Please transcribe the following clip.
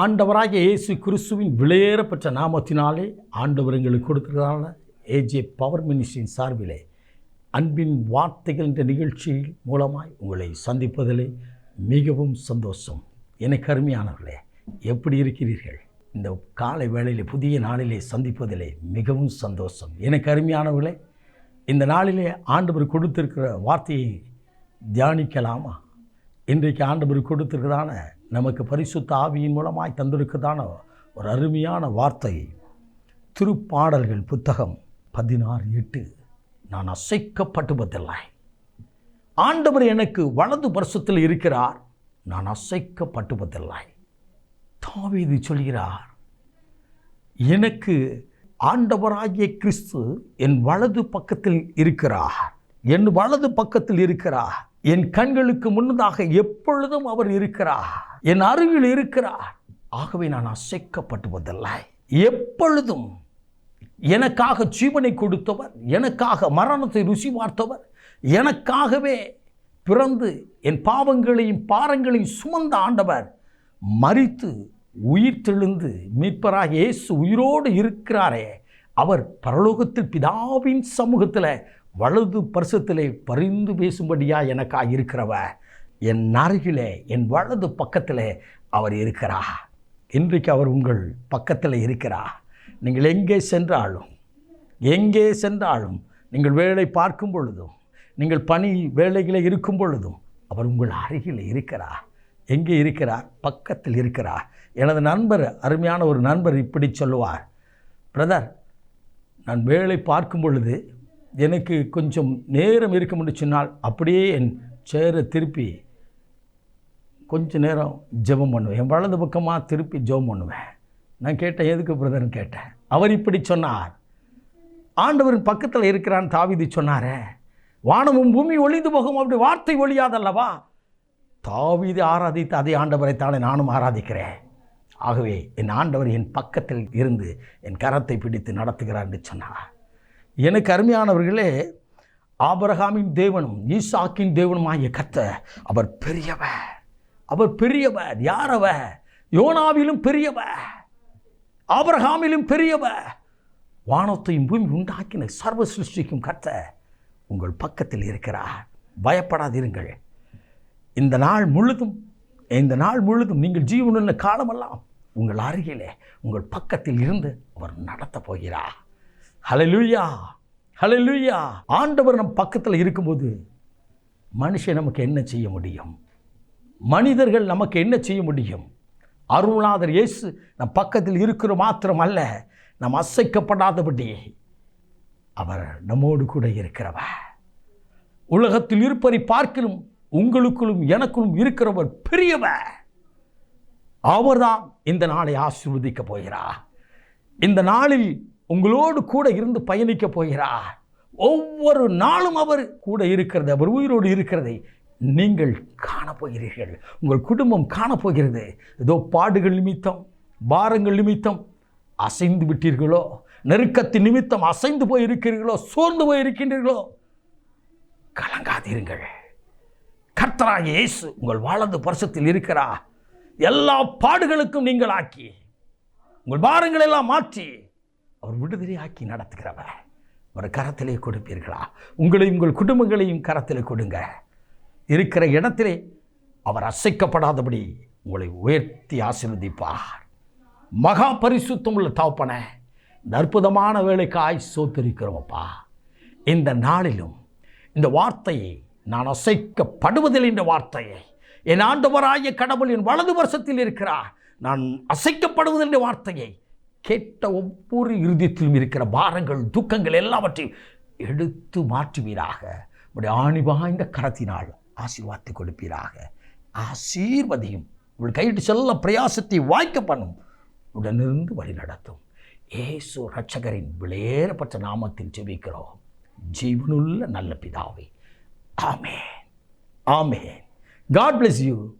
ஆண்டவராகிய இயேசு கிறிஸ்துவின் விலையேறப்பட்ட நாமத்தினாலே ஆண்டவர் எங்களுக்கு கொடுக்கிறதான ஏஜே பவர் மினிஸ்ட்ரியின் சார்பிலே அன்பின் வார்த்தைகள் என்ற நிகழ்ச்சியில் மூலமாய் உங்களை சந்திப்பதிலே மிகவும் சந்தோஷம். எனக்கு அருமையானவர்களே, எப்படி இருக்கிறீர்கள்? இந்த காலை வேளையிலே புதிய நாளிலே சந்திப்பதிலே மிகவும் சந்தோஷம். எனக்கு அருமையானவர்களே, இந்த நாளிலே ஆண்டவர் கொடுத்திருக்கிற வார்த்தையை தியானிக்கலாமா? இன்றைக்கு ஆண்டவர் கொடுத்திருக்கிறதான நமக்கு பரிசுத்த ஆவியின் மூலமாய் தந்திருக்கிறதான ஒரு அருமையான வார்த்தை, திருப்பாடல்கள் புத்தகம் 16:8. நான் அசைக்கப்பட்டுவதில்லை. ஆண்டவர் எனக்கு வலது பரிசுத்தில் இருக்கிறார், நான் அசைக்கப்பட்டுவதில்லை. தாவீது சொல்கிறார், எனக்கு ஆண்டவராகிய கிறிஸ்து என் வலது பக்கத்தில் இருக்கிறார், என் வலது பக்கத்தில் இருக்கிறார், என் கண்களுக்கு முன்னதாக எப்பொழுதும் அவர் இருக்கிறார், என் அருகில் இருக்கிறார். ஆகவே நான் அசைக்கப்பட்டுவதில்லை. எப்பொழுதும் எனக்காக ஜீவனை கொடுத்தவர், எனக்காக மரணத்தை ருசி பார்த்தவர், எனக்காகவே பிறந்து என் பாவங்களையும் பாரங்களையும் சுமந்த ஆண்டவர் மரித்து உயிர் தெழுந்து மீட்பராக இயேசு உயிரோடு இருக்கிறாரே, அவர் பரலோகத்தில் பிதாவின் சமூகத்தில் வலது பரிசுத்திலே பரிந்து பேசும்படியாக எனக்காக இருக்கிறவர், என் அருகிலே என் வலது பக்கத்தில் அவர் இருக்கிறார். இன்றைக்கு அவர் உங்கள் பக்கத்தில் இருக்கிறார். நீங்கள் எங்கே சென்றாலும் நீங்கள் வேலை பார்க்கும் பொழுதும், நீங்கள் பணி வேலைகளை இருக்கும் பொழுதும் அவர் உங்கள் அருகில் இருக்கிறார். எங்கே இருக்கிறார்? பக்கத்தில் இருக்கிறார். எனது நண்பர், அருமையான ஒரு நண்பர் இப்படி சொல்லுவார், பிரதர், நான் வேலை பார்க்கும் பொழுது எனக்கு கொஞ்சம் நேரம் இருக்க முடிச்சுனால் அப்படியே என் சேரை திருப்பி கொஞ்சம் நேரம் ஜெபம் பண்ணுவேன், என் வலது பக்கமாக திருப்பி ஜெபம் பண்ணுவேன். நான் கேட்டேன், எதுக்கு பிரதர்னு கேட்டேன். அவர் இப்படி சொன்னார், ஆண்டவரின் பக்கத்தில் இருக்கிறான்னு தாவீது சொன்னாரே, வானமும் பூமி ஒளிந்து போகும், அப்படி வார்த்தை ஒழியாதல்லவா? தாவீது ஆராதித்த அதே ஆண்டவரைத்தானே நானும் ஆராதிக்கிறேன். ஆகவே என் ஆண்டவர் என் பக்கத்தில் இருந்து என் கரத்தை பிடித்து நடத்துகிறார் என்று சொன்னார். எனக்கு அருமையானவர்களே, ஆபிரகாமின் தேவனும் ஈசாக்கின் தேவனுமாகிய கர்த்தர் அவர் பெரியவர். அவர் பெரியவர். யார் அவர்? யோனாவிலும் பெரியவர், ஆபிரகாமிலும் பெரியவர். வானத்தையும் பூமி உண்டாக்கின சர்வ சிருஷ்டிக்கும் கர்த்தர் உங்கள் பக்கத்தில் இருக்கிறார். பயப்படாதிருங்கள். இந்த நாள் முழுதும் நீங்கள் ஜீவனுள்ள காலமெல்லாம் உங்கள் அருகிலே உங்கள் பக்கத்தில் இருந்து அவர் நடத்தப் போகிறார். ஹல்லேலூயா, ஹல்லேலூயா. ஆண்டவர் நம் பக்கத்தில் இருக்கும்போது மனுஷன் நமக்கு என்ன செய்ய முடியும்? மனிதர்கள் நமக்கு என்ன செய்ய முடியும்? அருள்நாதர் இயேசு நம் பக்கத்தில் இருக்கிற மாத்திரம் அல்ல, நம் அசைக்கப்படாதபடி அவர் நம்மோடு கூட இருக்கிறவர். உலகத்தில் இருப்பதை பார்க்கலும் உங்களுக்குள்ளும் எனக்குள்ளும் இருக்கிறவர் பெரியவர். அவர்தான் இந்த நாளை ஆசீர்வதிக்க போகிறார். இந்த நாளில் உங்களோடு கூட இருந்து பயணிக்க போகிறார். ஒவ்வொரு நாளும் அவர் கூட இருக்கிறது, அவர் உயிரோடு இருக்கிறதை நீங்கள் காணப்போகிறீர்கள். உங்கள் குடும்பம் காணப்போகிறது. ஏதோ பாடுகள் நிமித்தம், பாரங்கள் நிமித்தம் அசைந்து விட்டீர்களோ, நெருக்கத்தின் நிமித்தம் அசைந்து போயிருக்கிறீர்களோ, சோர்ந்து போயிருக்கின்றீர்களோ, கலங்காதீர்கள். கர்த்தராகிய இயேசு உங்கள் வலது பரிசுத்தில் இருக்கிறார். எல்லா பாடுகளுக்கும் நீங்கள் ஆக்கி, உங்கள் பாரங்கள் எல்லாம் மாற்றி அவர் விடுதலையாக்கி நடத்துகிறவர். ஒரு கரத்திலே கொடுப்பீர்களா? உங்களையும் உங்கள் குடும்பங்களையும் கரத்திலே கொடுங்க. இருக்கிற இடத்திலே அவர் அசைக்கப்படாதபடி உங்களை உயர்த்தி ஆசீர்வதிப்பார். மகா பரிசுத்தம் உள்ள தகப்பனே, இந்த அற்புதமான வேலைக்காய் சோத்தரிக்கிறோமப்பா. இந்த நாளிலும் இந்த வார்த்தையை, நான் அசைக்கப்படுவதில் என்ற வார்த்தையை, என் ஆண்டவராகிய கடவுள் என் வலது வருஷத்தில் இருக்கிறார், நான் அசைக்கப்படுவதில் என்ற வார்த்தையை கேட்ட ஒவ்வொரு இருதயத்திலும் இருக்கிற பாரங்கள், துக்கங்கள் எல்லாவற்றையும் எடுத்து மாற்றுவீராக. உடைய ஆணி வாய்ந்த கரத்தினால் ஆசீர்வாதத்தை கொடுப்பீராக. ஆசீர்வதியும். உங்கள் கையிட்டு செல்ல பிரயாசத்தை வாய்க்க பண்ணும். உடனிருந்து வழி நடத்தும். இயேசு இரட்சகரின் விலையேறப்பட்ட நாமத்தில் ஜெபிக்கிறோம் ஜீவனுள்ள நல்ல பிதாவே. ஆமென், ஆமென். God bless you.